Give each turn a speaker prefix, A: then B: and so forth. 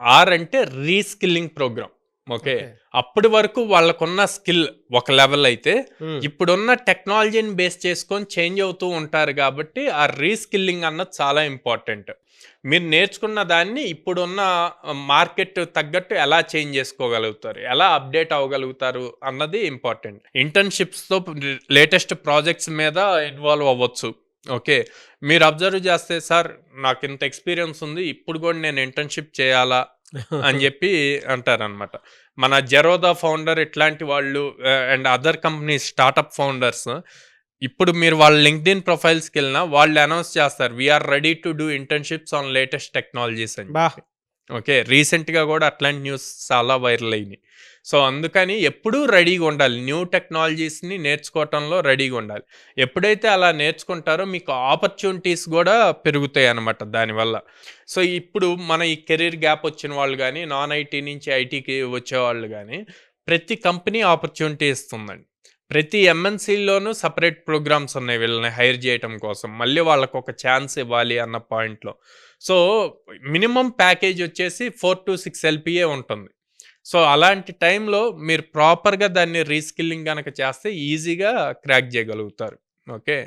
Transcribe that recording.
A: Are అంటే reskilling programme. Okay.
B: Okay.
A: అప్పటి వరకు వాళ్ళకున్న స్కిల్ ఒక లెవెల్ అయితే,
B: హ్మ్.
A: ఇప్పుడున్న టెక్నాలజీని బేస్ చేసుకొని చేంజ్ అవుతూ ఉంటారు గాబట్టి, ఆ రీస్కిల్లింగ్ అన్నది చాలా ఇంపార్టెంట్. మీరు నేర్చుకున్న దాన్ని ఇప్పుడున్న మార్కెట్ తగ్గట్టు ఎలా చేంజ్ చేసుకోగలుగుతారు? ఎలా అప్‌డేట్ అవ్వగలుగుతారు అన్నది ఇంపార్టెంట్. ఇంటర్న్‌షిప్స్‌తో లేటెస్ట్ ప్రాజెక్ట్స్ మీద ఇన్వాల్వ్ అవ్వచ్చు. ఓకే. మీరు అబ్జర్వ్ చేస్తే సార్ నాకింత ఎక్స్‌పీరియన్స్ ఉంది. ఇప్పుడు గూడా నేను ఇంటర్న్‌షిప్ చేయాలా? అని జెప్పి అంటారనమాట. మన జెరోదా ఫౌండర్ ఇట్లాంటి వాళ్ళు and other companies startup founders ఇప్పుడు మీరు వాళ్ళ లింక్డ్ఇన్ ప్రొఫైల్స్‌కెళ్ళినా వాళ్ళు అనౌన్స్ చేస్తారు. We are ready to do internships on latest technologies అని
B: బా!
A: జెప్పి. ఓకే. రీసెంట్‌గా గూడా అట్లాంటి న్యూస్ చాలా వైరల్ అయినియి. సో, అందుకని ఎప్పుడూ రెడీగా ఉండాలి. న్యూ టెక్నాలజీస్‌ని నేర్చుకోవటంలో రెడీగా ఉండాలి. ఎప్పుడైతే అలా నేర్చుకుంటారో మీకు ఆపర్చునిటీస్ గూడా పెరుగుతాయన్నమాట దానివల్ల. సో, ఇప్పుడు మన ఈ కెరీర్ గ్యాప్ వచ్చిన వాళ్ళు గానీ, నాన్ ఐటీ నుంచి ఐటీకి వచ్చేవాళ్ళు గానీ, ప్రతి కంపెనీ ఆపర్చునిటీ ఇస్తుందండి. ప్రతి ఎంఎన్‌సి‌ల్లోనూ సెపరేట్ ప్రోగ్రామ్స్ ఉన్నాయి వీళ్ళని హైర్ జేయటం కోసం. మళ్ళీ వాళ్ళకొక ఛాన్స్ ఇవ్వాలి అన్న పాయింట్‌లో. సో, మినిమమ్ ప్యాకేజ్ వచ్చేసి 4-6 ఎల్‌పీఏ ఉంటుంది. సో, అలాంటి టైంలో మీరు ప్రాపర్‌గా దాన్ని రీస్కిల్లింగ్ గనక చేస్తే ఈజీగా క్రాక్ జేయగలుగుతారు. ఓకే.